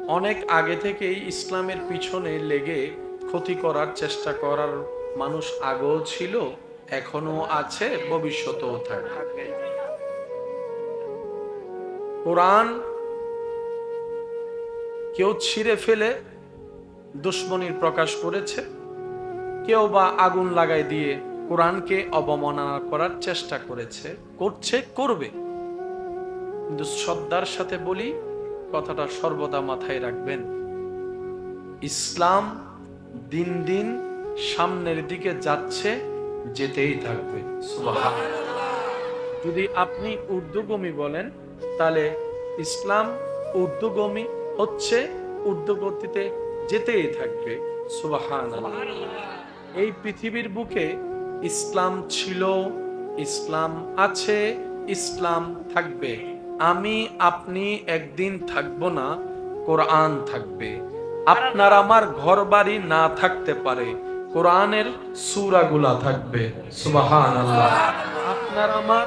অনেক আগে থেকেই ইসলামের পিছনে লেগে ক্ষতি করার চেষ্টা করার মানুষ আগেও ছিল, এখনো আছে, ভবিষ্যতেও থাকবে। কোরআন কেউ ছিঁড়ে ফেলে দুশ্মনীর প্রকাশ করেছে, কেউ বা আগুন লাগাই দিয়ে কোরআনকে অবমাননা করার চেষ্টা করেছে, করছে, করবে। কিন্তু শ্রদ্ধার সাথে বলি, কথাটা সর্বদা মাথায় রাখবেন, ইসলাম দিন দিন সামনের দিকে যাচ্ছে, যেতেই থাকবে। সুবহানাল্লাহ। যদি আপনি ঊর্ধ্বগামী বলেন, তাহলে ইসলাম ঊর্ধ্বগামী হচ্ছে, ঊর্ধ্বগতিতে যেতেই থাকবে। সুবহানাল্লাহ। এই পৃথিবীর বুকে ইসলাম ছিল, ইসলাম আছে, ইসলাম থাকবে। আমি আপনি একদিন থাকবো না, কোরআন থাকবে। আপনার আমার ঘরবাড়ি না থাকতে পারে, কোরআনের সূরাগুলা থাকবে। সুবহানাল্লাহ। আপনার আমার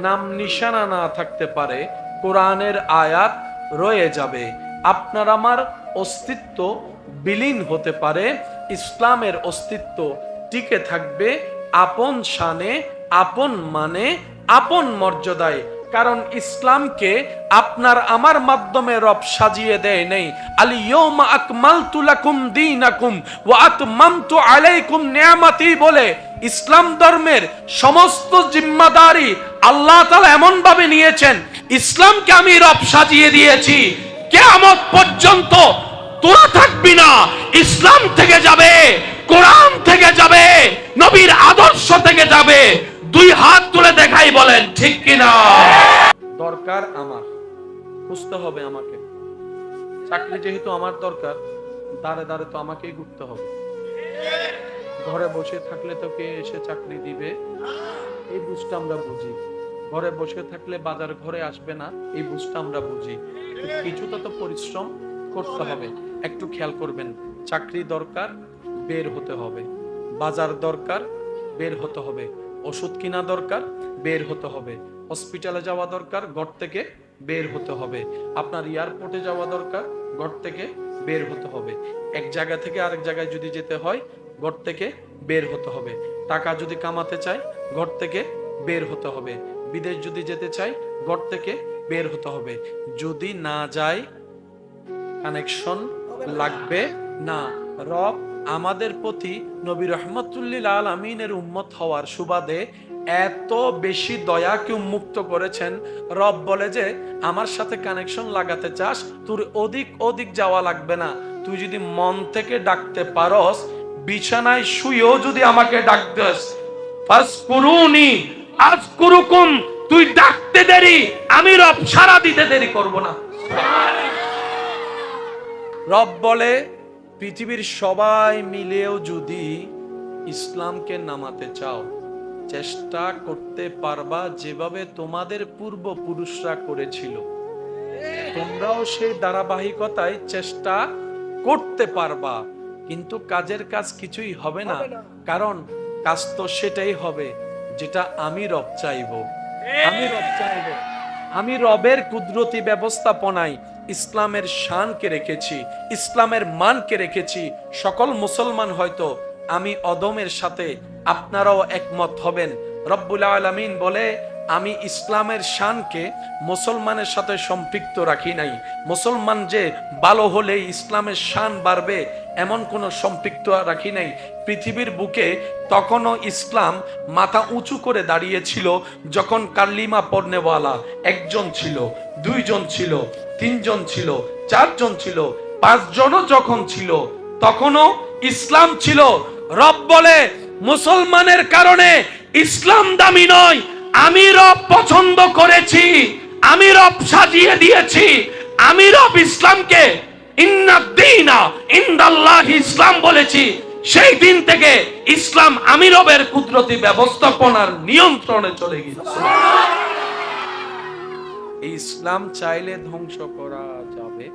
নাম নিশানা না থাকতে পারে, কোরআনের আয়াত রয়ে যাবে। আপনার আমার অস্তিত্ব বিলীন হতে পারে, ইসলামের অস্তিত্ব টিকে থাকবে আপন শানে, আপন মানে, আপন মর্যাদায়। কারণ ইসলামকে আপনার আমার মাধ্যমে রব সাজিয়ে দেয় নেই। আল ইয়াউমা আকমালতু লাকুম দীনাকুম ওয়া আতমামতু আলাইকুম নিয়ামতি বলে ইসলাম ধর্মের সমস্ত জিম্মাদারি আল্লাহ তাআলা এমন ভাবে নিয়েছেন, ইসলামকে আমি রব সাজিয়ে দিয়েছি, কিয়ামত পর্যন্ত তোরা থাকবি না, ইসলাম থেকে যাবে, কোরআন থেকে যাবে, নবীর আদর্শ থেকে যাবে। দুই হাত তুলে দেখাই, বলেন ঠিক কিনা? দরকার আমার, খুঁজতে হবে আমাকে। চাকরি যেহেতু আমার দরকার, দাঁড়ে দাঁড়ে তো আমাকেই ঘুরতে হবে। ঘরে বসে থাকলে তো কে এসে চাকরি দিবে, এই বুঝটা আমরা বুঝি। ঘরে বসে থাকলে বাজার ঘরে আসবে না, এই বুঝটা আমরা বুঝি। কিছুটা তো পরিশ্রম করতে হবে। একটু খেয়াল করবেন, চাকরি দরকার, বের হতে হবে। বাজার দরকার, বের হতে হবে। ওষুধ কিনা দরকার, বের হতে হবে। হসপিটালে যাওয়া দরকার, ঘর থেকে বের হতে হবে। আপনার এয়ারপোর্টে যাওয়া দরকার, ঘর থেকে বের হতে হবে। এক জায়গা থেকে আরেক জায়গায় যদি যেতে হয়, ঘর থেকে বের হতে হবে। টাকা যদি কামাতে চাই, ঘর থেকে বের হতে হবে। বিদেশ যদি যেতে চাই, ঘর থেকে বের হতে হবে। যদি না যাই, কানেকশন লাগবে না। রব আমাদের প্রতি নবী রহমতুল্লিল আলামিনের উম্মত হওয়ার সুবাদে এত বেশি দয়াকে উন্মুক্ত করেছেন। রব বলে যে আমার সাথে কানেকশন লাগাতে চাস, তোর অধিক অধিক যাওয়া লাগবে না। তুই যদি মন থেকে ডাকতে পারস, বিছানায় শুয়েও যদি আমাকে ডাকতেস, ফাসকুরুনি আযকুরুকুম, তুই ডাকতে দেরি, আমি রব সাড়া দিতে দেরি করব না। রব বলে পৃথিবীর সবাই মিলেও যদি ইসলামকে নামাতে চাও, চেষ্টা করতে পারবা যেভাবে তোমাদের পূর্বপুরুষরা করেছিল। তোমরাও সেই ধারাবাহিকতায় চেষ্টা করতে পারবা, কিন্তু কাজের কাজ কিছুই হবে না। কারণ কাজ তো সেটাই হবে যেটা আমি রব চাইবো। আমি রব চাইবো। আমি রবের কুদরতি ব্যবস্থাপনায় ইসলামের শানকে রেখেছি, ইসলামের মানকে রেখেছি। সকল মুসলমান হয়তো আমি অদমের সাথে আপনারাও একমত হবেন। রব্বুল আলামিন বলে, আমি ইসলামের শানকে মুসলমানের সাথে সম্পৃক্ত রাখি নাই। মুসলমান যে ভালো হলে ইসলামের শান বাড়বে, এমন কোনো সম্পৃক্ত রাখি নাই। পৃথিবীর বুকে তখনও ইসলাম মাথা উঁচু করে দাঁড়িয়েছিল যখন কালিমা পড়নেওয়ালা একজন ছিল, দুইজন ছিল, তিনজন ছিল, চারজন ছিল, পাঁচজনও যখন ছিল, তখনও ইসলাম ছিল। রব বলে, মুসলমানের কারণে ইসলাম দামি নয়, আমি রব পছন্দ করেছি, আমি রব সাজিয়ে দিয়েছি, আমি রব ইসলামকে ইন্নাদ-দীনা ইনদাল্লাহি ইসলাম বলেছি। সেই দিন থেকে ইসলাম আমি রবের কুদরতি ব্যবস্থাপনার নিয়ন্ত্রণে চলে গেছে। এই ইসলাম চাইলে ধ্বংস করা যাবে,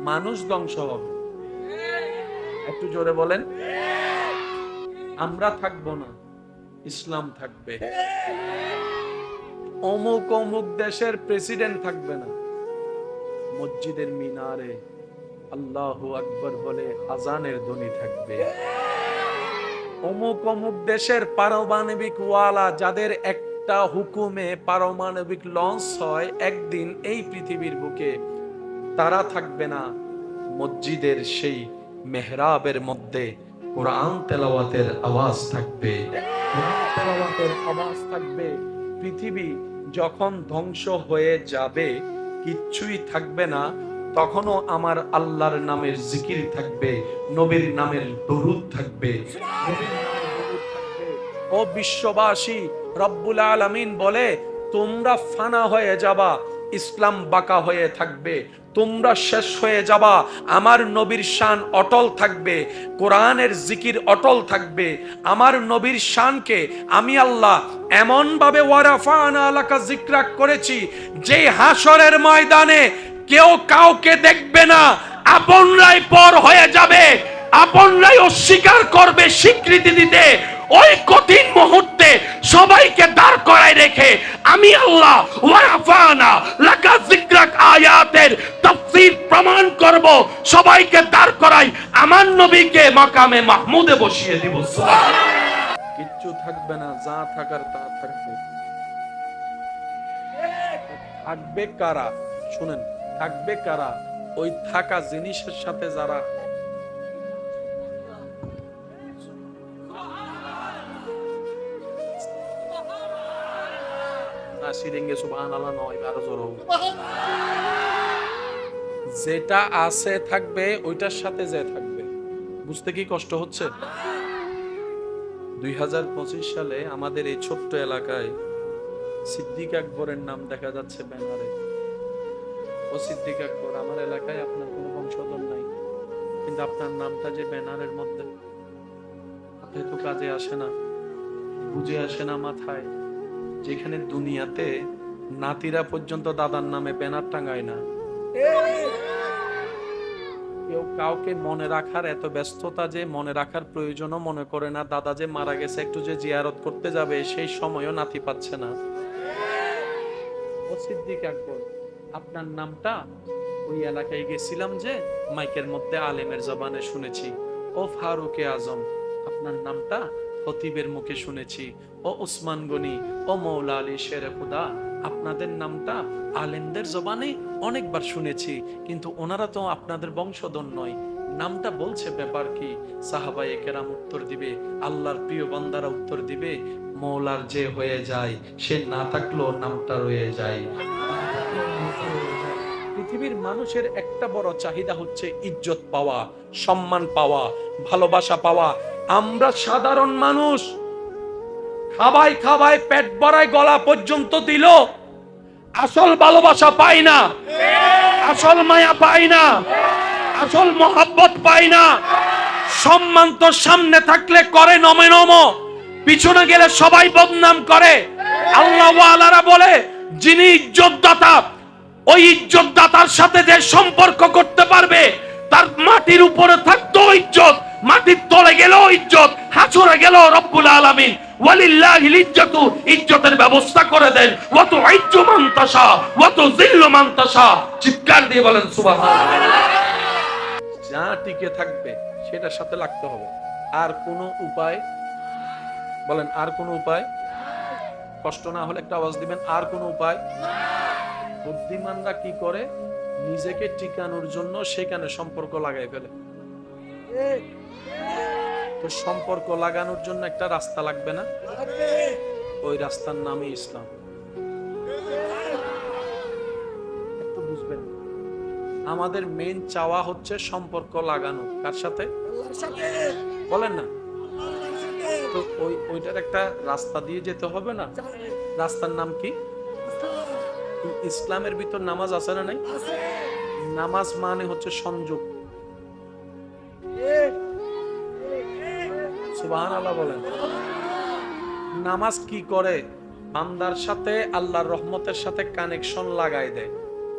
মানুষ ধ্বংস হবে। একটু জোরে বলেন। আমরা থাকবো না, ইসলাম থাকবে। অমুক অমুক দেশের প্রেসিডেন্ট থাকবে না, মসজিদের মিনারে আল্লাহু আকবার বলে আজানের ধ্বনি থাকবে। অমুক অমুক দেশের পারমাণবিক ওয়ালা যাদের একটা হুকুমে পারমাণবিক লঞ্চ হয় একদিন এই পৃথিবীর বুকে, তারা থাকবে না, মসজিদের সেই মেহরাবের মধ্যে কোরআন তেলাওয়াতের আওয়াজ থাকবে, কোরআন তেলাওয়াতের আওয়াজ থাকবে। পৃথিবী যখন ধ্বংস হয়ে যাবে, কিচ্ছুই থাকবে না, তখনও আমার আল্লাহর নামের জিকির থাকবে, নবীর নামের দরুদ থাকবে, নবীর নামের দরুদ থাকবে। ও বিশ্ববাসী, রব্বুল আলামিন বলে তোমরা ফানা হয়ে যাবা, ইসলাম বাঁকা হয়ে থাকবে, তোমরা শেষ হয়ে যাবা, আমার নবীর শান অটল থাকবে, কোরআনের জিকির অটল থাকবে। আমার নবীর শানকে আমি আল্লাহ এমন ভাবে ওয়ারাফানা লাকা যিকরাক করেছি, যে হাসরের ময়দানে কেউ কাউকে দেখবে না, আপনরাই পর হয়ে যাবে, আপনরাই অস্বীকার করবে স্বীকৃতি দিতে। ওই কঠিন মুহূর্তে সবাইকে দাঁড় করায় রেখে আমি আল্লাহ ওয়ারাফানা লাকা যিকরাক আয়াতের তাফসীর প্রমাণ করব, সবাইকে দাঁড় করাই আমার নবীকে মাকামে মাহমুদে বসিয়ে দিব। সুবহানাল্লাহ। কিচ্ছু থাকবে না, যা থাকার তা থাকবে। থাকবে কারা? শুনেন, থাকবে কারা? ওই থাকা জিনিসের সাথে যারা যেটা আছে থাকবে, ওইটার সাথে যে থাকবে। বুঝতে কি কষ্ট হচ্ছে? 2025 সালে আমাদের এই ছোট্ট এলাকায় সিদ্দিক আকবরের নাম দেখা যাচ্ছে ব্যানারে। ও সিদ্দিক আকবর, আমার এলাকায় আপনার কোনো বংশধর নাই, কিন্তু আপনার নামটা যে ব্যানারের মধ্যে, আপনি তো কাজে আসে না, বুঝে আসে না মাথায়, যেখানে দুনিয়াতে নাতিরা পর্যন্ত দাদার নামে ব্যানার টাঙায় না। কেউ কাউকে মনে রাখার এত ব্যস্ততা যে মনে রাখার প্রয়োজনও মনে করে না। দাদা যে মারা গেছে, একটু যে জিয়ারত করতে যাবে সেই সময়ও নাতি পাচ্ছে না। ও সিদ্দিক আকবর, আপনার নামটা ওই এলাকায় গেছিলাম যে মাইকের মধ্যে আলেমের জবানে শুনেছি। ও ফারুকে আজম, আপনার নামটা খতিবের মুখে শুনেছি। ও উসমান গনি, ও মৌলা আলী শেরে খুদা, আপনাদের নামটা আলেমদের জবানে অনেকবার শুনেছি, কিন্তু ওনারা তো আপনাদের বংশধর নয়। নামটা বলছে, ব্যাপার কি? সাহাবায়ে কেরাম উত্তর দিবে, আল্লাহর প্রিয় বান্দারা উত্তর দিবে, মৌলার যে হয়ে যায় সে না থাকলেও নামটা রয়ে যায়। পৃথিবীর মানুষের একটা বড় চাহিদা হচ্ছে ইজ্জত পাওয়া, সম্মান পাওয়া, ভালোবাসা পাওয়া। আমরা সাধারণ মানুষ, খাবাই খাবাই পেট ভরায় গলা পর্যন্ত দিল, আসল ভালোবাসা পাই না, আসল মায়া পাই না, আসল মহব্বত পাই না। সম্মান তো সামনে থাকলে করে নমে নম, পিছনে গেলে সবাই বদনাম করে। আল্লাহ ওয়ালারা বলে, যিনি ইজ্জতদাতা, ওই ইজ্জতদাতার সাথে যে সম্পর্ক করতে পারবে, তার মাটির উপরে থাকতো ইজ্জত, মাটির তলে গেলেও ইজ্জত, হাসরে গেলেও রব্বুল আলামিন ওয়ালিল্লাহিল ইজ্জাতু, ইজ্জতের ব্যবস্থা করে দেন। ওয়া তুইজ্জু মান তাশা ওয়া তুযিল্লু মান তাশা। চিৎকার দিয়ে বলেন সুবহানাল্লাহ। যা টিকে থাকবে সেটার সাথে লাগতে হবে। আর কোনো উপায়? বলেন, আর কোনো উপায়? কষ্ট না হলে একটা আওয়াজ দিবেন, আর কোনো উপায়? বুদ্ধিমানরা কি করে? নিজেকে টিকানোর জন্য সেখানে সম্পর্ক লাগাই ফেলে। তো সম্পর্ক লাগানোর জন্য একটা রাস্তা লাগবে না? ওই রাস্তার নামই ইসলাম। একটু বুঝবেন, আমাদের মেইন চাওয়া হচ্ছে সম্পর্ক লাগানো। কার সাথে? বলেন না। তো ওইটার একটা রাস্তা দিয়ে যেতে হবে না? রাস্তার নাম কি? ইসলামের ভিতর নামাজ আছে না নাই? নামাজ মানে হচ্ছে সংযোগ। সুবহানাল্লাহ বলেন। নামাজ কি করে? বান্দার সাথে আল্লাহর রহমতের সাথে কানেকশন লাগাই দেয়।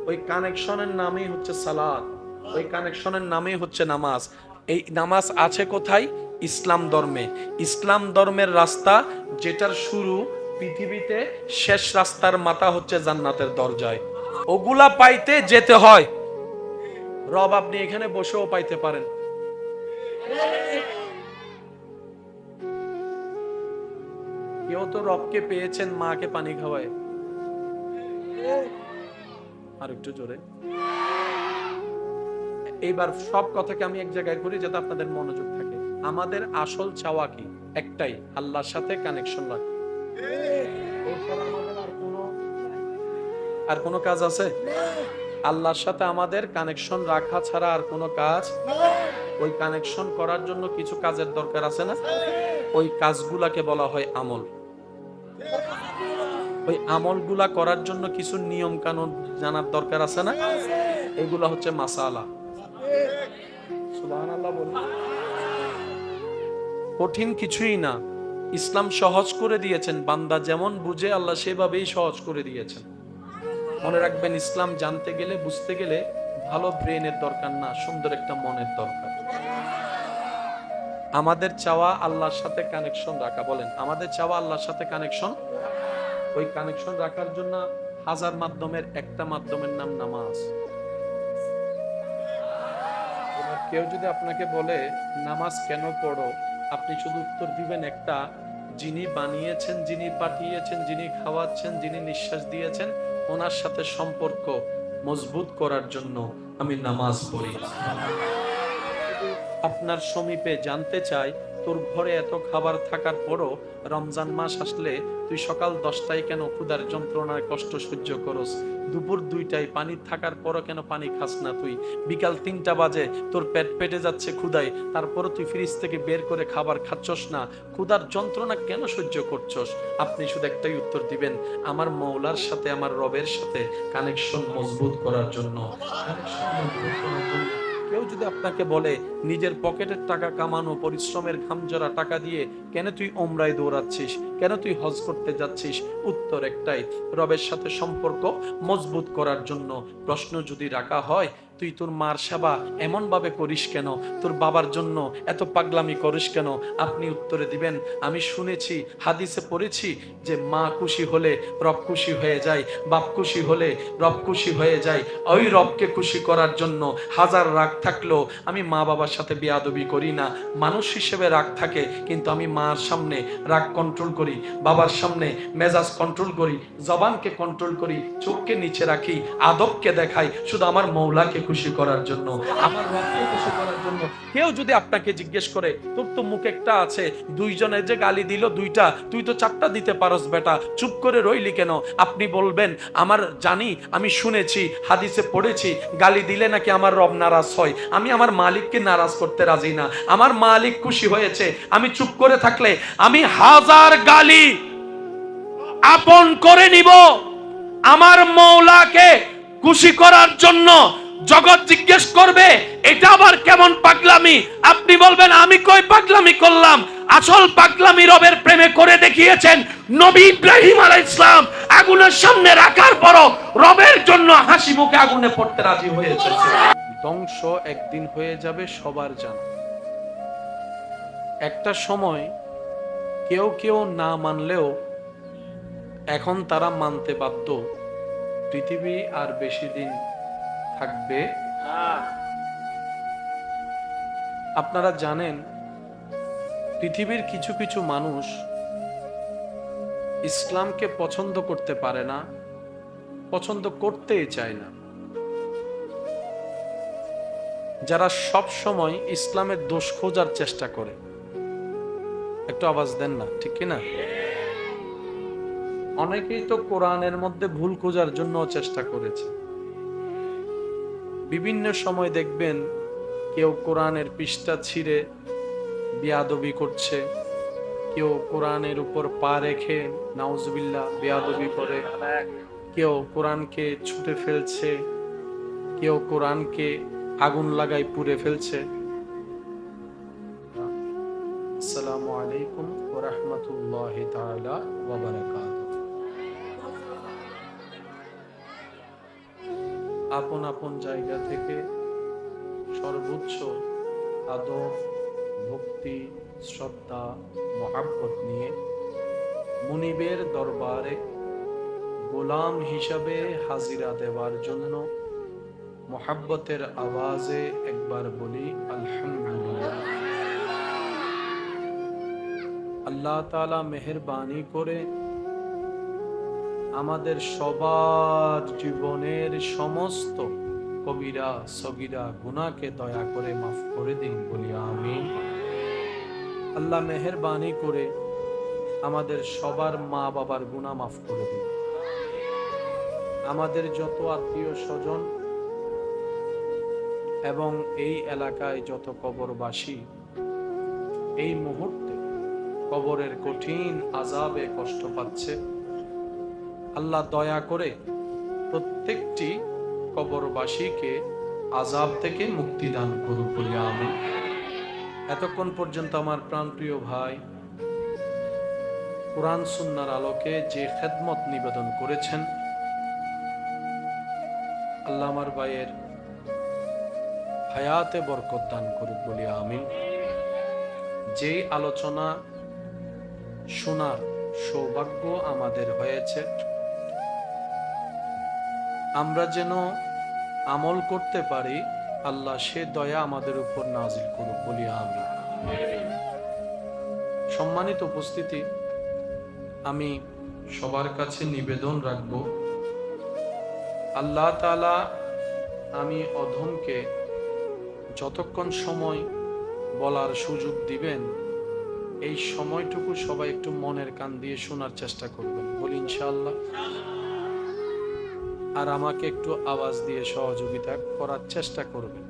ওই কানেকশনের নামই হচ্ছে সালাত, ওই কানেকশনের নামই হচ্ছে নামাজ। এই নামাজ আছে কোথায়? ইসলাম ধর্মে। ইসলাম ধর্মের রাস্তা যেটার শুরু পৃথিবীতে, শেষ রাস্তার মাথা হচ্ছে জান্নাতের দরজায়। ওগুলা পাইতে যেতে হয়, রব আপনি এখানে বসেও পাইতে পারেন। কেউ তো রবকে পেয়েছেন মাকে পানি খাওয়ায়। আর একটু জোরে। এইবার সব কথাকে আমি এক জায়গায় করি যাতে আপনাদের মনোযোগ থাকে। আমাদের আসল চাওয়া কি? একটাই, আল্লাহর সাথে কানেকশন রাখা। এছাড়া আমাদের আর কোনো কাজ আছে? আল্লাহর সাথে আমাদের কানেকশন রাখা ছাড়া আর কোনো কাজ। ওই কানেকশন করার জন্য কিছু কাজের দরকার আছে না? ওই কাজগুলাকে বলা হয় আমল। ওই আমলগুলা করার জন্য কিছু নিয়ম কানুন জানার দরকার আছে না? এগুলা হচ্ছে মাসালা। সুবহানাল্লাহ বলুন। কঠিন কিছুই না, ইসলাম সহজ করে দিয়েছেন। বান্দা যেমন বুঝে আল্লাহ সেভাবেই সহজ করে দিয়েছেন। মনে রাখবেন, ইসলাম জানতে গেলে বুঝতে গেলে ভালো ব্রেনের দরকার না, সুন্দর একটা মনের দরকার। আমাদের চাওয়া আল্লাহর সাথে কানেকশন রাখা। বলেন, আমাদের চাওয়া আল্লাহর সাথে কানেকশন। ওই কানেকশন রাখার জন্য হাজার মাধ্যমের একটা মাধ্যমের নাম নামাজ। কেউ যদি আপনাকে বলে নামাজ কেন পড়ো, আপনি শুধু উত্তর দিবেন একটা, যিনি বানিয়েছেন, যিনি পাঠিয়েছেন, যিনি খাওয়াচ্ছেন, যিনি নিঃশ্বাস দিয়েছেন, ওনার সাথে সম্পর্ক মজবুত করার জন্য আমি নামাজ পড়ি। আপনার সমীপে জানতে চাই, তোর ঘরে এত খাবার থাকার পরও রমজান মাস আসলে তুই সকাল 10টায় কেন ক্ষুধার যন্ত্রণার কষ্ট সহ্য করস? দুপুর 2টায় পানি থাকার পরও কেন পানি খাস না তুই? বিকাল 3টা বাজে তোর পেট পেটে যাচ্ছে ক্ষুধায়, তারপরও তুই ফ্রিজ থেকে বের করে খাবার খাচ্ছস না? ক্ষুধার যন্ত্রণা কেন সহ্য করছস? আপনি শুধু একটাই উত্তর দিবেন, আমার মওলার সাথে, আমার রবের সাথে কানেকশন মজবুত করার জন্য। কেউ যদি আপনাকে বলে নিজের পকেটের টাকা কামানো, পরিশ্রমের ঘামজরা টাকা দিয়ে কেন তুই ওমরায় দৌড়াচ্ছিস, কেন তুই হজ করতে যাচ্ছিস? উত্তর একটাই, রবের সাথে সম্পর্ক মজবুত করার জন্য। প্রশ্ন যদি রাখা হয়, তুই তোর মার সেবা এমন ভাবে করিস কেন, তোর বাবার জন্য এত পাগলামি করিস কেন? আপনি উত্তরে দিবেন, আমি শুনেছি, হাদিসে পড়েছি যে মা খুশি হলে রব খুশি হয়ে যায়, বাপ খুশি হলে রব খুশি হয়ে যায়। ওই রবকে খুশি করার জন্য হাজার রাগ থাকলেও আমি মা বাবার সাথে বেয়াদবি করি না। মানুষ হিসেবে রাগ থাকে, কিন্তু আমি মার সামনে রাগ কন্ট্রোল করি, বাবার সামনে মেজাজ কন্ট্রোল করি, জবানকে কন্ট্রোল করি, চোখকে নিচে রাখি, আদবকে দেখাই, শুধু আমার মওলাকে খুশি করার জন্য, আমার রবকে খুশি করার জন্য। কেউ যদি আপনাকে জিজ্ঞেস করে, তোর তো মুখ একটা আছে, দুইজনের যে গালি দিল দুইটা, তুই তো 4টা দিতে পারস বেটা, চুপ করে রইলি কেন? আপনি বলবেন, আমার জানি, আমি শুনেছি, হাদিসে পড়েছি, গালি দিলে নাকি আমার রব নারাজ হয়। আমি আমার মালিককে নারাজ করতে রাজি না। আমার মালিক খুশি হয়েছে, আমি চুপ করে থাকলে আমি হাজার গালি আপন করে নিব আমার মওলাকে খুশি করার জন্য। জগৎ জিজ্ঞেস করবে, এটা আবার কেমন পাগলামি? আপনি বলবেন, আমি কই পাগলামি করলাম? আসল পাগলামি রবের প্রেমে করে দেখিয়েছেন নবী ইব্রাহিম আলাইহিস সালাম। আগুনের সামনে রাখার পরও রবের জন্য হাসি মুখে আগুনে পড়তে রাজি হয়েছে। ধ্বংস একদিন হয়ে যাবে, সবার জানা। একটা সময় কেউ কেউ না মানলেও এখন তারা মানতে বাধ্য, পৃথিবী আর বেশি দিন থাকবে না। আপনারা জানেন, পৃথিবীর কিছু কিছু মানুষ ইসলামকে পছন্দ করতে পারে না, পছন্দ করতেই চায় না। যারা সব সময় ইসলামের দোষ খোঁজার চেষ্টা করে। একটু আওয়াজ দেন না, ঠিক কিনা? অনেকেই তো কোরআনের মধ্যে ভুল খোঁজার জন্য চেষ্টা করেছে। বিভিন্ন সময় দেখবেন কেউ কোরআনের পৃষ্ঠা ছিঁড়ে বেয়াদবি করছে, কেউ কোরআনের উপর পা রেখে নাউজুবিল্লাহ বেয়াদবি করে, কেউ কোরআনকে ছুঁড়ে ফেলছে, কেউ কোরআনকে আগুন লাগাই পুড়ে ফেলছে। আসসালামু আলাইকুম ওয়া রাহমাতুল্লাহি তাআলা ওয়া বারাকাতুহু। আপন আপন জায়গা থেকে সর্বোচ্চ আদব, ভক্তি, শ্রদ্ধা, মহাব্বত নিয়ে মুনিবের দরবারে গোলাম হিসাবে হাজিরা দেওয়ার জন্য মোহাব্বতের আওয়াজে একবার বলি আলহামদুলিল্লাহ। আল্লাহ তাআলা মেহেরবানি করে আমাদের সবার জীবনের সমস্ত কবিরা সগীরা গুনাহকে দয়া করে মাফ করে দিন, বলি আমিন। আল্লাহ মেহেরবানি করে আমাদের সবার মা বাবার গুনাহ মাফ করে দিন। আমাদের যত আত্মীয় স্বজন এবং এই এলাকায় যত কবরবাসী এই মুহূর্তে কবরের কঠিন আযাবে কষ্ট পাচ্ছে, আল্লাহ দয়া করে প্রত্যেকটি কবরবাসীকে আযাব থেকে মুক্তি দান করুন, বলি আমিন। এতক্ষণ পর্যন্ত আমার প্রাণপ্রিয় ভাই কুরআন সুন্নাহর আলোকে যে খেদমত নিবেদন করেছেন, আল্লাহ আমার ভাইয়ের হায়াতে বরকত দান করুন, বলি আমিন। যেই আলোচনা শোনার সৌভাগ্য আমাদের হয়েছে, আমরা যেন আমল করতে পারি, আল্লাহ সে দয়া আমাদের উপর নাজিল করুক, বলি আমিন। সম্মানিত উপস্থিতি, আমি সবার কাছে নিবেদন রাখব, আল্লাহ তাআলা আমি অধমকে যতক্ষণ সময় বলার সুযোগ দিবেন, এই সময়টুকু সবাই একটু মনের কান দিয়ে শোনার চেষ্টা করবেন, বলি ইনশাআল্লাহ। আর আমাকে একটু আওয়াজ দিয়ে সহযোগিতা করার চেষ্টা করবেন।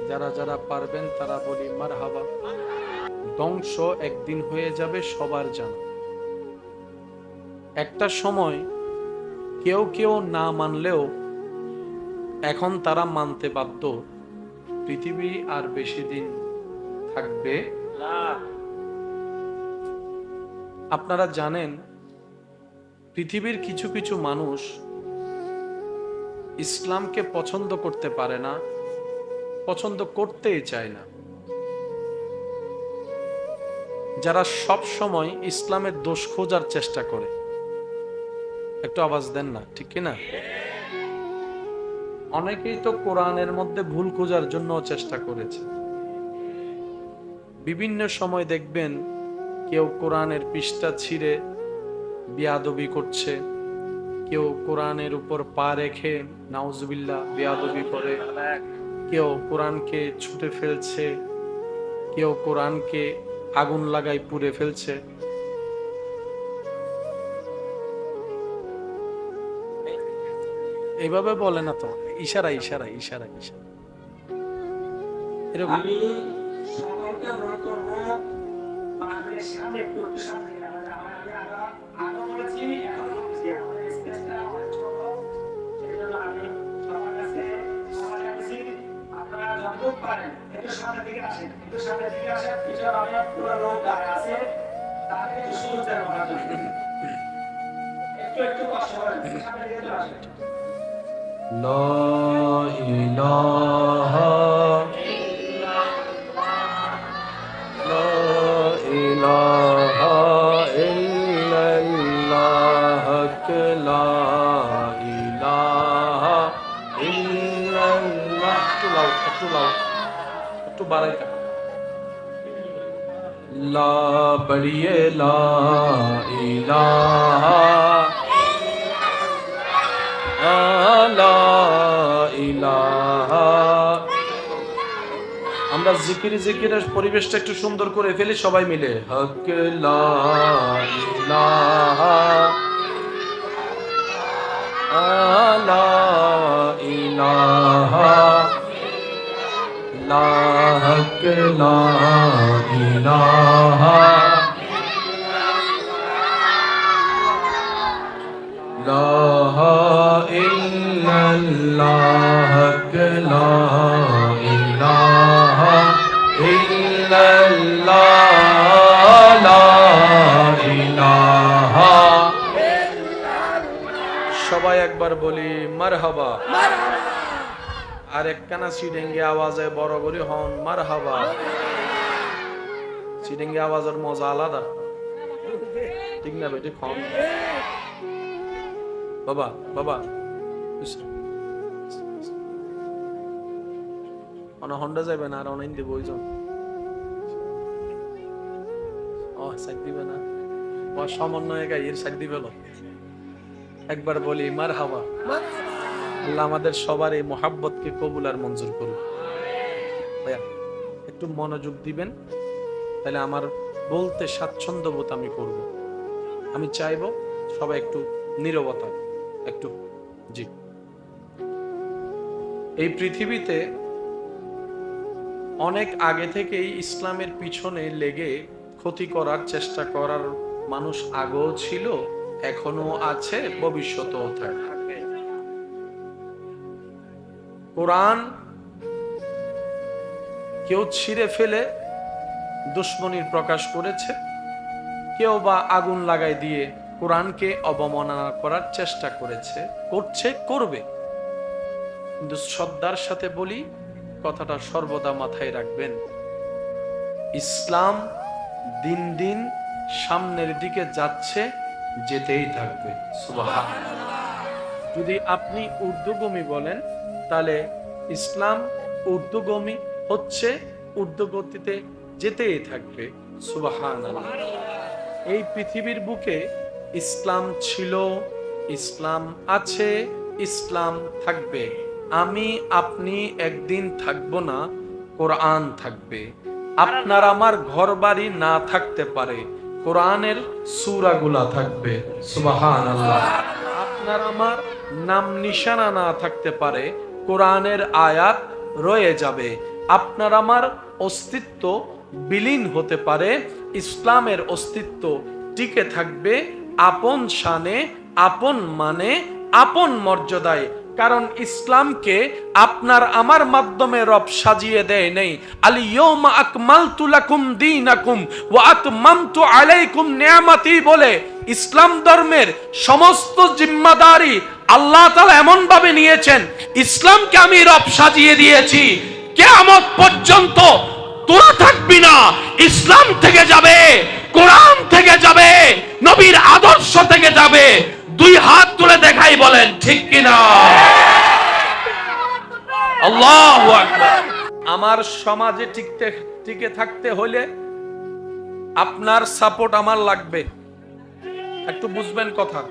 যারা যারা পারবেন তারা বলি মারহাবা। ধ্বংস একদিন হয়ে যাবে সবার জানা। একটা সময় কেউ কেউ না মানলেও এখন তারা মানতে বাধ্য, পৃথিবী আর বেশি দিন থাকবে না। আপনারা জানেন পৃথিবীর কিছু কিছু মানুষ ইসলামকে পছন্দ করতে পারে না, পছন্দ করতেই চায় না। যারা সব সময় ইসলামের দোষ খোঁজার চেষ্টা করে, একটু আওয়াজ দেন না, ঠিক কি না? অনেকেই তো কোরআনের মধ্যে ভুল খোঁজার জন্য চেষ্টা করেছে। বিভিন্ন সময় দেখবেন কেউ কোরআনের পৃষ্ঠা ছিঁড়ে বেয়াদবি করছে, কেউ কোরআনের উপর পা রেখে নাউজুবিল্লাহ বেয়াদবি করে, কেউ কোরআনকে ছুটে ফেলছে, কেউ কোরআনকে আগুন লাগাই পুড়ে ফেলছে। এইভাবে বলে না তো, ইশারা ইশারা ইশারা ইশারা এরকম। আমি সকলকে অনুরোধ করব, আমাদের সামনে একটু সামনে আগে বলেছি, এখন বলছি, আমাদের স্পেসটা অনেক ছোট, সেই জন্য আমি সবার কাছে আপনারা যতটুকু পারেন একটু সামনের দিকে আসেন, একটু সামনের দিকে আসেন। পিছনে অনেক পুরো লোক দাঁড়িয়ে আছে, তাদের একটু সুবিধা করার জন্য একটু একটু কষ্ট করেন, সামনের দিকে চলে আসেন। লা ইলাহা ইলাহা ইল্লাল্লাহ, লা ইলাহা ইল্লাল্লাহ। একটু লাও, একটু বাড়াই থাক। লা বড়িয়ে লা ইলাহা লা ইলাহা। আমরা জিকিরের পরিবেশটা একটু সুন্দর করে ফেলি সবাই মিলে। হক লা ইলাহা লা ইলাহা লা হক লা ইলাহা লা ইল্লাল্লাহ, লা ইলাহা ইল্লাল্লাহ, লা ইলাহা। সবাই একবার বলি মারহাবা। আর একখানা সিডেঙ্গে আওয়াজে বড় করে হন মারহাবা। সিডেঙ্গে আওয়াজের মজা আলাদা, ঠিক না বেটি? হন বাবা বাবা। হন্ডা যাবে না আর অনেক দিব ওইজন সাইড দিবে না ও সমন্বয় গাইয়ের সাইড দিবে একবার বলি মার হাওয়া। আল্লাহ আমাদের সবার এই মোহাব্বতকে কবুল আর মঞ্জুর করুন। ভাইয়া একটু মনোযোগ দিবেন, তাহলে আমার বলতে স্বাচ্ছন্দ্য বোধ আমি করব। আমি চাইবো সবাই একটু নীরবতা, একটু জি। এই পৃথিবীতে অনেক আগে থেকেই ইসলামের পিছনে লেগে ক্ষতি করার চেষ্টা করার মানুষ আগেও ছিল, এখনো আছে, ভবিষ্যতেও থাকবে। কোরআন কেউ ছিঁড়ে ফেলে দুশ্মনীর প্রকাশ করেছে, কেউ বা আগুন লাগাই দিয়ে কোরআনকে অবমাননা করার চেষ্টা করেছে, করছে, করবে। কিন্তু শ্রদ্ধার সাথে বলি, কথাটা সর্বদা মাথায় রাখবেন, ইসলাম দিন দিন সামনের দিকে যাচ্ছে, যেতেই থাকবে। সুবহানাল্লাহ। যদি আপনি ঊর্ধ্বগামী বলেন, তাহলে ইসলাম ঊর্ধ্বগামী হচ্ছে, ঊর্ধ্বগতিতে যেতেই থাকবে। সুবহানাল্লাহ। এই পৃথিবীর বুকে ইসলাম ছিল, ইসলাম আছে, ইসলাম থাকবে। আমি আপনি একদিন থাকবো না, কোরআন থাকবে। আপনার আমার ঘরবাড়ি না থাকতে পারে, কোরআনের সূরাগুলা থাকবে। সুবহানাল্লাহ। আপনার আমার নাম নিশানা না থাকতে পারে, কোরআনের আয়াত রয়ে যাবে। আপনার আমার অস্তিত্ব বিলীন হতে পারে, ইসলামের অস্তিত্ব টিকে থাকবে আপন শানে, আপন মানে, আপন মর্যাদায়। কারণ ইসলামকে আপনার আমার মাধ্যমে রব সাজিয়ে দেয় নেই। আল ইয়াউমা আকমালতু লাকুম দীনাকুম ওয়া আতমামতু আলাইকুম নিয়ামতি বলে ইসলাম ধর্মের সমস্ত জিম্মাদারি আল্লাহ তাআলা এমন ভাবে নিয়েছেন, ইসলামকে আমি রব সাজিয়ে দিয়েছি, কিয়ামত পর্যন্ত তোরা থাকবি না, ইসলাম থেকে যাবে, কোরআন থেকে যাবে, নবীর আদর্শ থেকে যাবে। দুই হাত তুলে দেখাই, বলেন ঠিক কিনা? আল্লাহু আকবার। আমার সমাজে টিকে থাকতে হলে আপনার সাপোর্ট আমার লাগবে, একটু বুঝবেন কথা।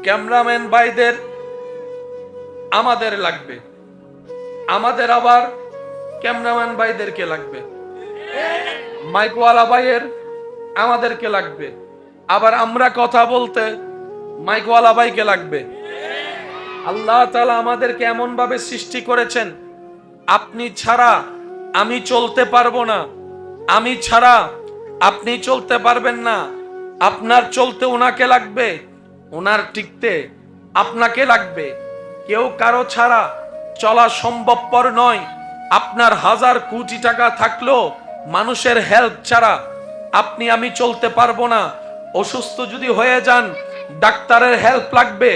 ক্যামেরাম্যান ভাইদের আমাদের লাগবে, আমাদের আবার ক্যামেরাম্যান ভাইদেরকে লাগবে, মাইকওয়ালা ভাইয়ের আমাদেরকে লাগবে, আবার আমরা কথা বলতে মাইকওয়ালা ভাইকে লাগবে। আল্লাহ তাআলা আমাদেরকে এমন ভাবে সৃষ্টি করেছেন, আপনি ছাড়া আমি চলতে পারবো না, আমি ছাড়া আপনি চলতে পারবেন না। আপনার চলতে ওনাকে লাগবে, ওনার টিকতে আপনাকে লাগবে। কেউ কারো ছাড়া চলা সম্ভবপর নয়। আপনার হাজার কোটি টাকা থাকলেও মানুষের হেল্প ছাড়া আপনি আমি চলতে পারবো না। অসুস্থ যদি হয়ে যান, ডাক্তারের হেল্প লাগবে।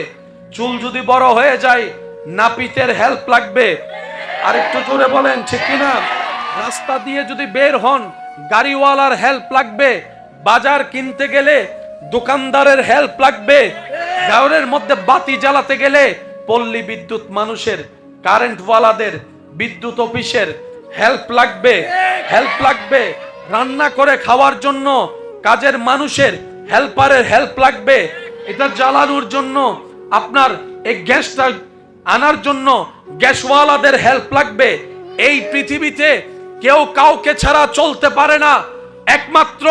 চুল যদি বড় হয়ে যায়, নাপিতের হেল্প লাগবে। আর একটু জোরে বলেন ঠিক কিনা? রাস্তা দিয়ে যদি বের হন, গাড়িওয়ালার হেল্প লাগবে। বাজার কিনতে গেলে দোকানদারের হেল্প লাগবে। গাঁয়ের মধ্যে বাতি জ্বালাতে গেলে পল্লী বিদ্যুৎ মানুষের, কারেন্টওয়ালাদের, বিদ্যুৎ অফিসের হেল্প লাগবে, হেল্প লাগবে। রান্না করে খাওয়ার জন্য কাজের মানুষের, হেল্পারের হেল্প লাগবে। এটা জ্বালানোর জন্য, আপনার এই গ্যাসটা আনার জন্য গ্যাসওয়ালাদের হেল্প লাগবে। এই পৃথিবীতে কেউ কাউকে ছাড়া চলতে পারে না। একমাত্র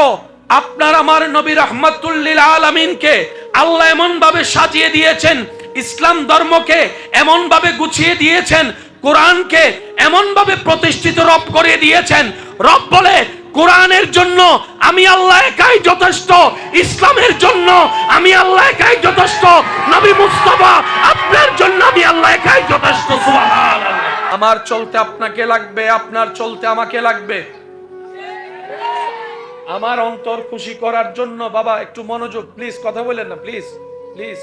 আপনার আমার নবী রাহমাতুল লিল আলামিনকে আল্লাহ এমন ভাবে সাজিয়ে দিয়েছেন, ইসলাম ধর্মকে এমন ভাবে গুছিয়ে দিয়েছেন, কোরআনকে এমন ভাবে প্রতিষ্ঠিত রব করে দিয়েছেন। রব বলে, কোরআনের জন্য আমি আল্লাহ একাই যথেষ্ট, ইসলামের জন্য আমি আল্লাহ একাই যথেষ্ট, নবী মুস্তাফা আপনার জন্য আমি আল্লাহ একাই যথেষ্ট। সুবহানাল্লাহ। আমার চলতে আপনাকে লাগবে, আপনার চলতে আমাকে লাগবে। আমার অন্তর খুশি করার জন্য, বাবা একটু মনোযোগ প্লিজ, কথা বলেন না প্লিজ, প্লিজ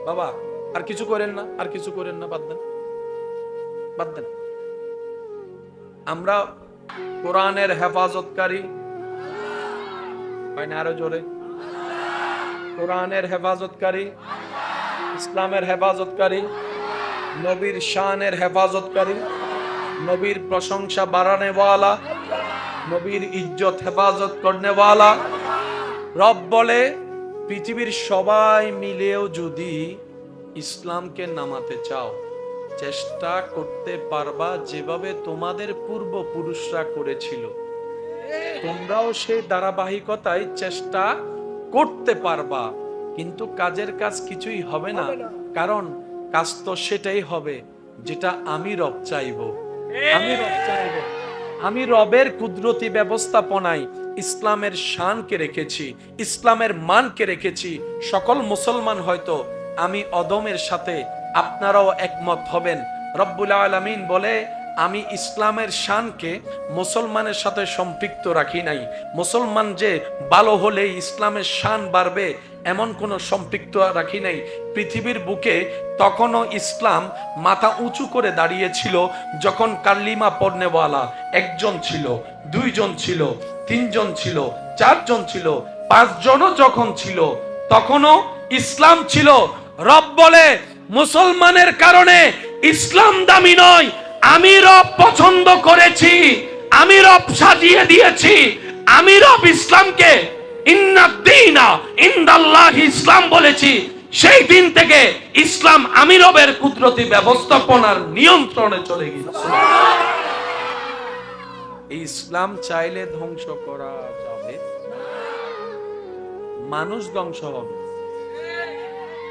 বাবা, আর কিছু করেন না, আর কিছু করেন না, বাদ দেন, বাদ দেন। আমরা কোরআনের হেফাজতকারী, হয় না আরো জোরে? কোরআনের হেফাজতকারী, ইসলামের হেফাজতকারী, নবীর শানের হেফাজতকারী, নবীর প্রশংসা বাড়ানেওয়ালা, নবীর ইজ্জত হেফাজত করনেওয়ালা। রব বলে পৃথিবীর সবাই মিলেও যদি ইসলামকে নামাতে চাও, চেষ্টা করতে পারবা যেভাবে তোমাদের পূর্বপুরুষরা করেছিল, তোমরাও সেই ধারাবাহিকতায় চেষ্টা করতে পারবা। কিন্তু কাজের কাজ কিছুই হবে না, কারণ কাজ তো সেটাই হবে যেটা আমি রব চাইবো। আমি রব চাইবো, আমি রবের কুদরতি ব্যবস্থাপনায় ইসলামের শানকে রেখেছি, ইসলামের মানকে রেখেছি। সকল মুসলমান হয়তো আমি অদমের সাথে আপনারাও একমত হবেন। রব্বুল আলামিন বলে আমি ইসলামের শানকে মুসলমানের সাথে সম্পৃক্ত রাখি নাই। মুসলমান যে ভালো হলে ইসলামের শান বাড়বে এমন কোনো সম্পৃক্ত রাখি নাই। পৃথিবীর বুকে তখনও ইসলাম মাথা উঁচু করে দাঁড়িয়েছিল যখন কালিমা পড়নেওয়ালা একজন ছিল, দুইজন ছিল, তিনজন ছিল, চারজন ছিল, পাঁচজনও যখন ছিল তখনও ইসলাম ছিল। রব বলে মুসলমানের কারণে ইসলাম দামি নয়, আমি রব পছন্দ করেছি, আমি রব সাজিয়ে দিয়েছি, আমি রব ইসলামকে ইন্নাদ্দীনা ইনদাল্লাহি ইসলাম বলেছি। সেই দিন থেকে ইসলাম আমি রবের কুদরতি ব্যবস্থাপনার নিয়ন্ত্রণে চলে গেছে। এই ইসলাম চাইলে ধ্বংস করা যাবে, মানুষ ধ্বংস হবে।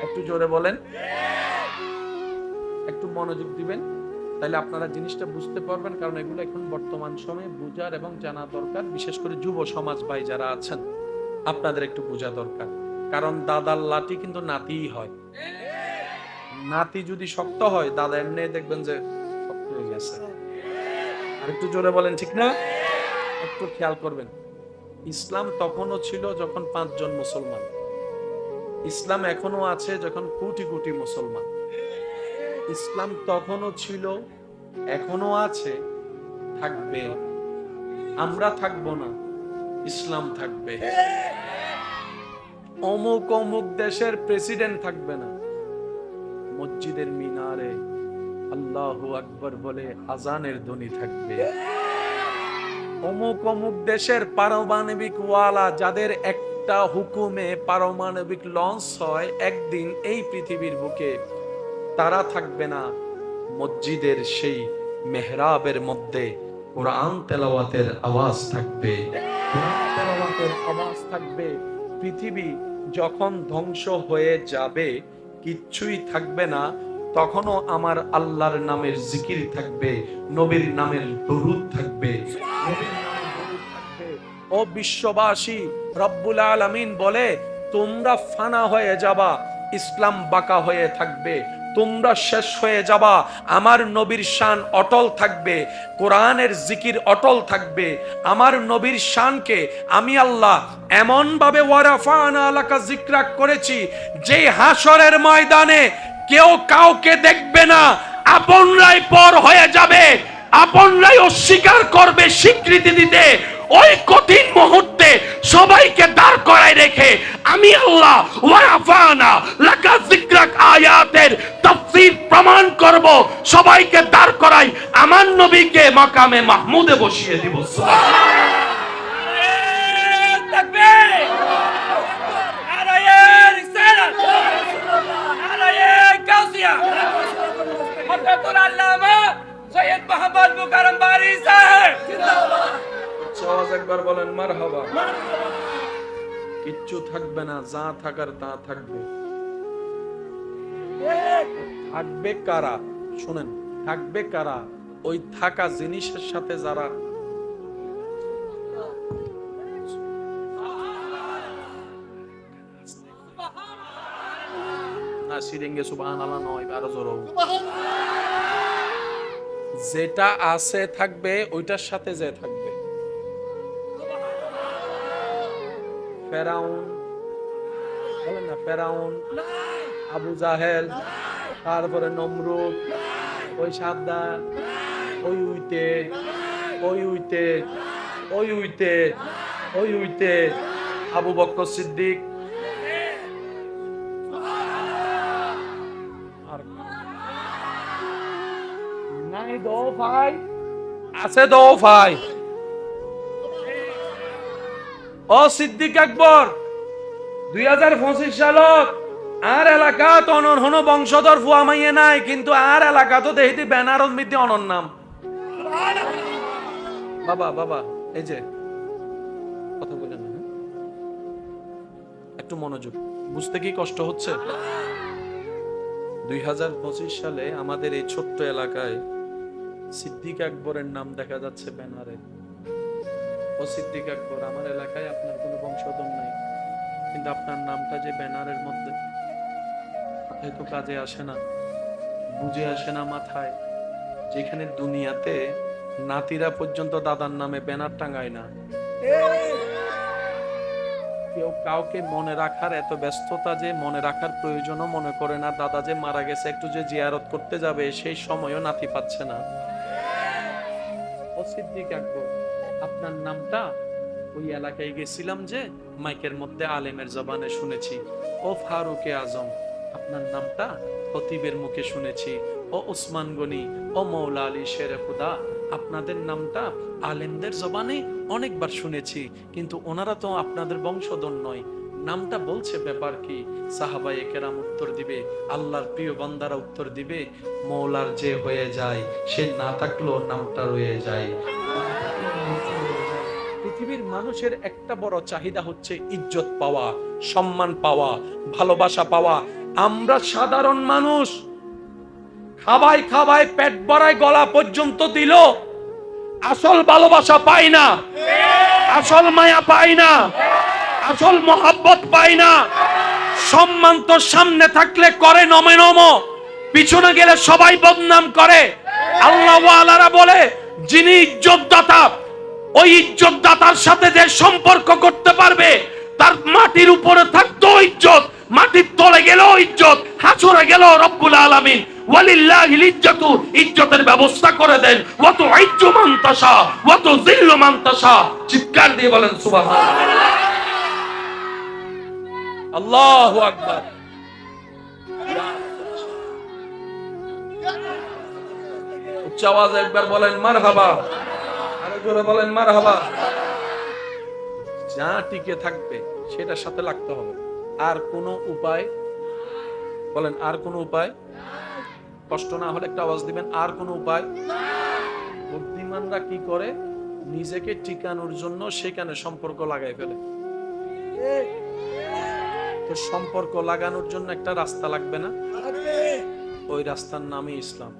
একটু জোরে বলেন, একটু মনোযোগ দিবেন, তাহলে আপনারা জিনিসটা বুঝতে পারবেন। কারণ এগুলো এখন বর্তমান সময়ে বুঝার এবং জানা দরকার। বিশেষ করে যুব সমাজ ভাই যারা আছেন, আপনাদের একটু বোঝা দরকার। কারণ দাদার লাঠি কিন্তু নাতিই হয়। নাতি যদি শক্ত হয়, দাদা এমনি দেখবেন যে শক্ত হয়ে গেছে। আর একটু জোরে বলেন, ঠিক না? একটু খেয়াল করবেন, ইসলাম তখনও ছিল যখন 5 জন মুসলমান, ইসলাম এখনো আছে যখন কোটি কোটি মুসলমান। ইসলাম তখনও ছিল, এখনো আছে, থাকবে। আমরা থাকবো না, ইসলাম থাকবে। অমুক অমুক দেশের প্রেসিডেন্ট থাকবে না, মসজিদের মিনারে আল্লাহু আকবার বলে আজানের ধ্বনি থাকবে। অমুক অমুক দেশের পারমাণবিক ওয়ালা যাদের একটা হুকুমে পারমাণবিক লঞ্চ হয় একদিন এই পৃথিবীর বুকে, তারা থাকবে না। মসজিদের সেই মেহরাবের মধ্যে কোরআন তেলাওয়াতের আওয়াজ থাকবে, কোরআন তেলাওয়াতের আওয়াজ থাকবে। পৃথিবী যখন ধ্বংস হয়ে যাবে, কিচ্ছুই থাকবে না, তখনও আমার আল্লাহর নামের জিকির থাকবে, নবীর নামের দরুদ থাকবে, নবীর নামের দরুদ থাকবে। ও বিশ্ববাসী, রব্বুল আলামিন বলে তোমরা ফানা হয়ে যাবা, ইসলাম বাঁকা হয়ে থাকবে। তোমরা শেষ হয়ে যাবা, আমার নবীর শান অটল থাকবে, কোরআনের জিকির অটল থাকবে। আমার নবীর শানকে আমি আল্লাহ এমন ভাবে ওয়ারাফানা লাকা যিকরাক করেছি, যে হাসরের ময়দানে কেউ কাউকে দেখবে না, আপনরাই পর হয়ে যাবে, আপনরাই অস্বীকার করবে স্বীকৃতি দিতে। ওই কঠিন মুহূর্তে সবাইকে দাঁড় করায় রেখে আমি আল্লাহ ওয়ারাফানা লাকা যিকরাক আয়াতের তাফসীর প্রমাণ করব, সবাইকে দাঁড় করাই আমার নবীকে মাকামে মাহমুদে বসিয়ে দিব। একবার বলেন মারহাবা। কিচ্ছু থাকবে না, যা থাকার তা থাকবে। থাকবে কারা? শুনেন, থাকবে কারা? ওই থাকা জিনিসের সাথে যারা না সিরিঙ্গে সুবহানাল্লাহ নয়, আরো জোরে যেটা আছে থাকবে, ওইটার সাথে যে থাকবে। ফেরাউন, বলেন না, ফেরাউন, আবু জাহেল, তারপরে নমরুদ, ওই সাদ্দার, ওই উইতে, ওই উইতে, ওই উইতে, ওই উইতে, আবু বকর সিদ্দিক, আর নাই দো ভাই, আছে দো ভাই। ও সিদ্দিক আকবর 2025 সালত আর এলাকাত অনহন বংশধর ফুয়া মাইয়ে নাই, কিন্তু আর এলাকাত দেখিতে ব্যানারত মিতে অনর নাম। বাবা বাবা এই যে কথা বলেন না, একটু মনোযোগ, বুঝতে কি কষ্ট হচ্ছে? 2025 সালে আমাদের এই ছোট্ট এলাকায় সিদ্দিক আকবরের নাম দেখা যাচ্ছে ব্যানারে। ও সিদ্দিক আকবর, আমার এলাকায় আপনার কোনো বংশধর নাই, কিন্তু আপনার নামটা যে ব্যানারের মধ্যে, মাথায় তো কাজে আসে না, বুঝে আসে না মাথায়, যেখানে দুনিয়াতে নাতিরা পর্যন্ত দাদার নামে ব্যানার টাঙ্গায় না। কেউ কাউকে মনে রাখার এত ব্যস্ততা যে মনে রাখার প্রয়োজনও মনে করে না, দাদা যে মারা গেছে একটু যে জিয়ারত করতে যাবে সেই সময়ও নাতি পাচ্ছে না। ও সিদ্দিক আকবর, আপনার নামটা ওই এলাকায় গেছিলাম যে মাইকের মধ্যে আলেমের জবানে শুনেছি, ও ফারুকে আজম, আপনার নামটা খতিবের মুখে শুনেছি, ও উসমান গনি, ও মৌলা আলী শেরে খুদা, আপনাদের নামটা আলেমদের জবানে অনেকবার শুনেছি, কিন্তু ওনারা তো আপনাদের বংশধর নয়, নামটা বলছে ব্যাপার কি? সাহাবায়ে কেরাম উত্তর দিবে, আল্লাহর প্রিয় বান্দারা উত্তর দিবে, মৌলার যে হয়ে যায় সে না থাকলেও নামটা রয়ে যায়। পৃথিবীর মানুষের একটা বড় চাহিদা হচ্ছে ইজ্জত পাওয়া, সম্মান পাওয়া, ভালোবাসা পাওয়া। আমরা সাধারণ মানুষ, খাবাই খাবাই পেট ভরায় গলা পর্যন্ত দিল, আসল ভালোবাসা পাই না, আসল মায়া পাই না, আসল মোহাব্বত পাই না। সম্মান তো সামনে থাকলে করে নমে নম, পিছনে গেলে সবাই বদনাম করে। আল্লাহ ওয়ালারা বলে, যিনি ইজ্জতদাতা, ওই ইজ্জতদাতার সাথে যে সম্পর্ক করতে পারবে, তার মাটির উপরে থাকতো ইজ্জত, মাটির তলে গেলেও ইজ্জত, হাসরে গেলেও রব্বুল আলামিন ওয়ালিল্লাহিল ইজ্জাতু, ইজ্জতের ব্যবস্থা করে দেন। ওয়া তুইজ্জু মান তাশা ওয়া তুযিল্লু মান তাশা। চিৎকার দিয়ে বলেন সুবহানাল্লাহ। আল্লাহু আকবার। উচ্চ আওয়াজে একবার বলেন মারহাবা, আরো জোরে বলেন মারহাবা। যা টিকে থাকবে সেটার সাথে লাগতে হবে, আর কোনো উপায় বলেন, আর কোনো উপায়? কষ্ট না হলে একটা আওয়াজ দিবেন, আর কোনো উপায়? বুদ্ধিমানরা কি করে? নিজেকে টিকানোর জন্য সেখানে সম্পর্ক লাগাই ফেলে। তো সম্পর্ক লাগানোর জন্য একটা রাস্তা লাগবে না? ওই রাস্তার নামই ইসলাম।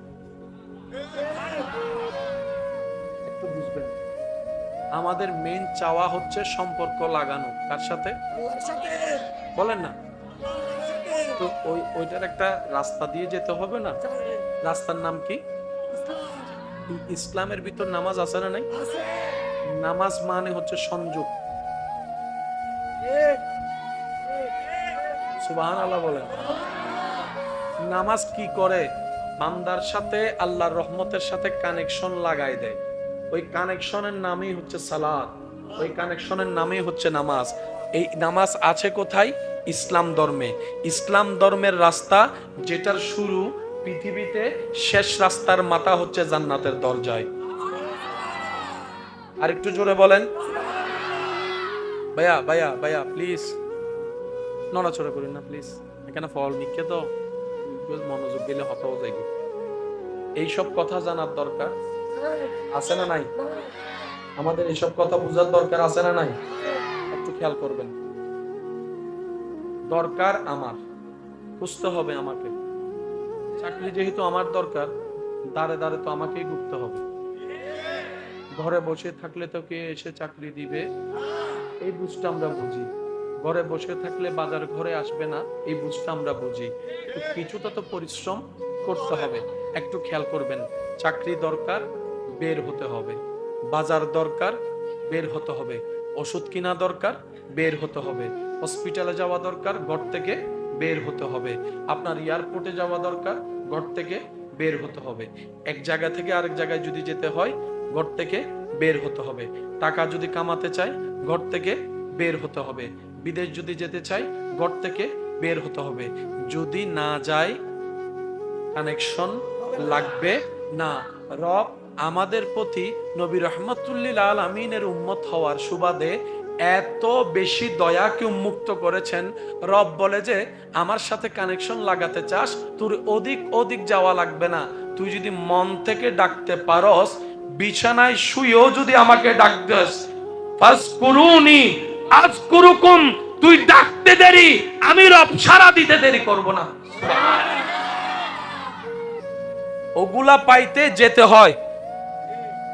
একটু বুঝবেন, আমাদের মেইন চাওয়া হচ্ছে সম্পর্ক লাগানো। কার সাথে? বলেন না। তো ওইটার একটা রাস্তা দিয়ে যেতে হবে না? রাস্তার নাম কি? ইসলামের ভিতর নামাজ আছে না নাই? নামাজ মানে হচ্ছে সংযোগ। সুবহানাল্লাহ বলেন। নামাজ কি করে? বান্দার সাথে আল্লাহর রহমতের সাথে কানেকশন লাগাই দেয়। ওই কানেকশনের নামই হচ্ছে সালাত, ওই কানেকশনের নামই হচ্ছে নামাজ। এই নামাজ আছে কোথায়? ইসলাম ধর্মে। ইসলাম ধর্মের রাস্তা যেটার শুরু পৃথিবীতে, শেষ রাস্তার মাথা হচ্ছে জান্নাতের দরজায়। আর একটু জোরে বলেন। ভাইয়া ভাইয়া ভাইয়া প্লিজ নড়াচড়া করেন না প্লিজ, এখানে ফল নিচ্ছে তো, মনোযোগ দিলে হতাও যায়। এইসব কথা জানার দরকার আছে না নাই? আমাদের এইসব কথা বোঝার দরকার আছে না নাই? একটু খেয়াল করবেন। দরকার আমার, খুঁজতে হবে আমাকে। চাকরি যেহেতু আমার দরকার, দাঁড়ে দাঁড়ে তো আমাকেই ঘুরতে হবে। ঘরে বসে থাকলে তো কে এসে চাকরি দিবে, এই বুঝটা আমরা বুঝি। ঘরে বসে থাকলে বাজার ঘরে আসবে না, এই বুঝটা আমরা বুঝি। তো কিছুটা তো পরিশ্রম করতে হবে। একটু খেয়াল করবেন, চাকরি দরকার, বের হতে হবে। বাজার দরকার, বের হতে হবে। ওষুধ কিনা দরকার, বের হতে হবে। হসপিটালে যাওয়া দরকার, ঘর থেকে বের হতে হবে। আপনার এয়ারপোর্টে যাওয়া দরকার, ঘর থেকে বের হতে হবে। এক জায়গা থেকে আরেক জায়গায় যদি যেতে হয়, ঘর থেকে বের হতে হবে। টাকা যদি কামাতে চাই, ঘর থেকে বের হতে হবে। বিদেশ যদি যেতে চাই, ঘর থেকে বের হতে হবে। যদি না যায়, কানেকশন লাগবে, না, রব আমাদের প্রতি নবী রহমতুল্লিল আলামিনের উম্মত হওয়ার সুবাদে এত বেশি দয়াকে উন্মুক্ত করেছেন। রব বলে যে আমার সাথে কানেকশন লাগাতে চাস, তোর অধিক যাওয়া লাগবে না। তুই যদি মন থেকে ডাকতে পারস, বিছানায় শুয়েও যদি আমাকে ডাক দেস, ফাসকুরুনি আযকুরুকুম, তুই ডাকতে দেরি, আমি রব সাড়া দিতে দেরি করব না। ওগুলা পাইতে যেতে হয়।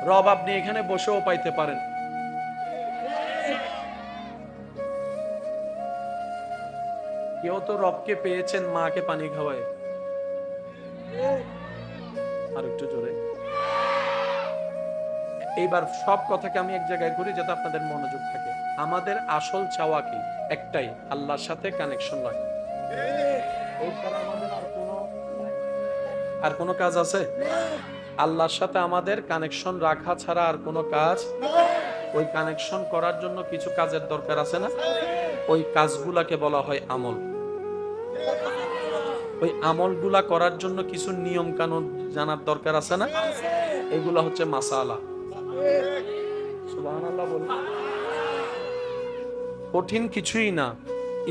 রব আপনি এখানে বসেও পাইতে পারেন। কেউ তো রবকে পেয়েছেন মাকে পানি খাওয়ায়। আর একটু জোরে। এইবার সব কথাকে আমি এক জায়গায় করি যাতে আপনাদের মনোযোগ থাকে। আমাদের আসল চাওয়া কি? একটাই, আল্লাহর সাথে কানেকশন রাখা। এছাড়া আমাদের আর কোনো কাজ আছে? আল্লাহর সাথে আমাদের কানেকশন রাখা ছাড়া আর কোনো কাজ। ওই কানেকশন করার জন্য কিছু কাজের দরকার আছে না? ওই কাজগুলাকে বলা হয় আমল। ওই আমলগুলা করার জন্য কিছু নিয়ম কানুন জানার দরকার আছে না? এগুলা হচ্ছে মাসালা। সুবহানাল্লাহ বলুন। কঠিন কিছুই না,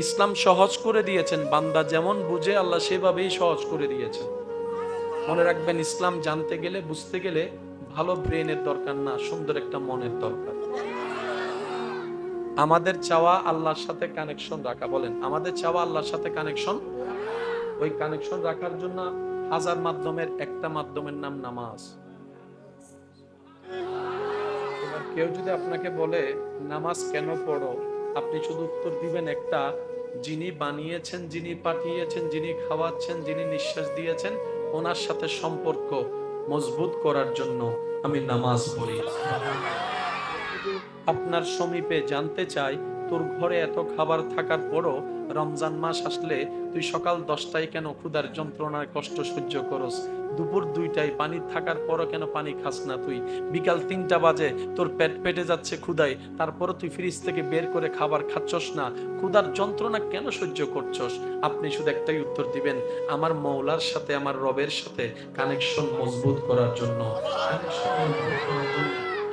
ইসলাম সহজ করে দিয়েছেন। বান্দা যেমন বুঝে আল্লাহ সেভাবেই সহজ করে দিয়েছেন। মনে রাখবেন, ইসলাম জানতে গেলে, বুঝতে গেলে ভালো ব্রেনের দরকার না, সুন্দর একটা মনের দরকার। আমাদের চাওয়া আল্লাহর সাথে কানেকশন রাখা। বলেন, আমাদের চাওয়া আল্লাহর সাথে কানেকশন। ওই কানেকশন রাখার জন্য হাজার মাধ্যমের একটা মাধ্যমের নাম নামাজ। এবার কেউ যদি আপনাকে বলে নামাজ কেন পড়ো, আপনি শুধু উত্তর দিবেন একটা, যিনি বানিয়েছেন, যিনি পাঠিয়েছেন, যিনি খাওয়াচ্ছেন, যিনি নিঃশ্বাস দিয়েছেন, ওনার সাথে সম্পর্ক মজবুত করার জন্য আমি নামাজ পড়ি। আপনার সমীপে জানতে চাই, তোর ঘরে এত খাবার থাকার পরও রমজান মাস আসলে তুই সকাল 10টায় কেন ক্ষুধার যন্ত্রণার কষ্ট সহ্য করস? দুপুর 2টায় পানি থাকার পরও কেন পানি খাস না? তুই বিকাল 3টা বাজে, তোর পেটে যাচ্ছে ক্ষুধায়, তারপরও তুই ফ্রিজ থেকে বের করে খাবার খাচ্ছস না। ক্ষুধার যন্ত্রণা কেন সহ্য করছস? আপনি শুধু একটাই উত্তর দিবেন, আমার মওলার সাথে, আমার রবের সাথে কানেকশন মজবুত করার জন্য।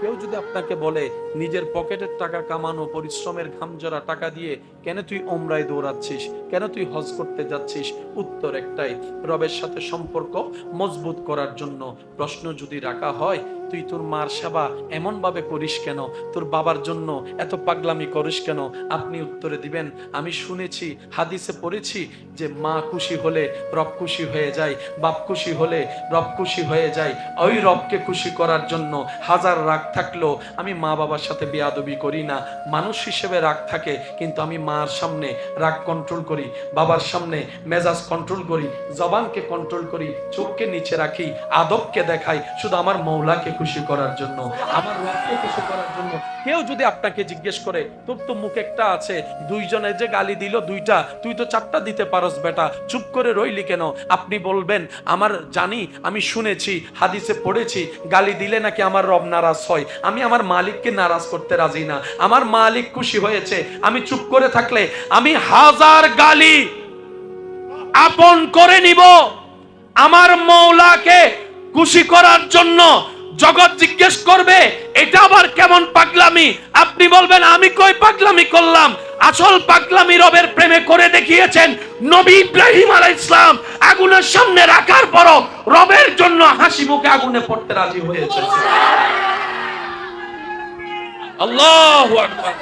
কেউ যদি আপনাকে বলে নিজের পকেটের টাকা কামানো, পরিশ্রমের ঘামজরা টাকা দিয়ে কেন তুই ওমরায় দৌড়াচ্ছিস, কেন তুই হজ করতে যাচ্ছিস? উত্তর একটাই, রবের সাথে সম্পর্ক মজবুত করার জন্য। প্রশ্ন যদি রাখা হয়, তুই তোর মার সেবা এমন ভাবে করিস কেন, তোর বাবার জন্য এত পাগলামি করিস কেন? আপনি উত্তরে দিবেন, আমি শুনেছি, হাদিসে পড়েছি যে মা খুশি হলে রব খুশি হয়ে যায়, বাপ খুশি হলে রব খুশি হয়ে যায়। ওই রবকে খুশি করার জন্য হাজার রাগ থাকলেও আমি মা বাবার সাথে বেয়াদবি করি না। মানুষ হিসেবে রাগ থাকে, কিন্তু আমি মার সামনে রাগ কন্ট্রোল করি, বাবার সামনে মেজাজ কন্ট্রোল করি, জবানকে কন্ট্রোল করি, চোখকে নিচে রাখি, আদবকে দেখাই, শুধু আমার মওলাকে খুশি করার জন্য, আমার রবকে খুশি করার জন্য। কেউ যদি আপনাকে জিজ্ঞেস করে, তোর তো মুখ একটা আছে, দুইজনে যে গালি দিল দুইটা, তুই তো 4টা দিতে পারস বেটা, চুপ করে রইলি কেন? আপনি বলবেন, আমার জানি, আমি শুনেছি, হাদিসে পড়েছি, গালি দিলে নাকি আমার রব নারাজ হয়। আমি আমার মালিককে নারাজ করতে রাজি না। আমার মালিক খুশি হয়েছে, আমি চুপ করে থাকলে আমি হাজার গালি আপন করে নিব আমার মওলাকে খুশি করার জন্য। জগৎ জিজ্ঞেস করবে, এটা আবার কেমন পাগলামি? আপনি বলবেন, আমি কই পাগলামি করলাম? আসল পাগলামি রবের প্রেমে করে দেখিয়েছেন। নবী ইব্রাহিম আলাইহিস সালাম আগুনের সামনে রাখার পরও রবের জন্য হাসি মুখে আগুনে পড়তে রাজি হয়েছে। আল্লাহু আকবার।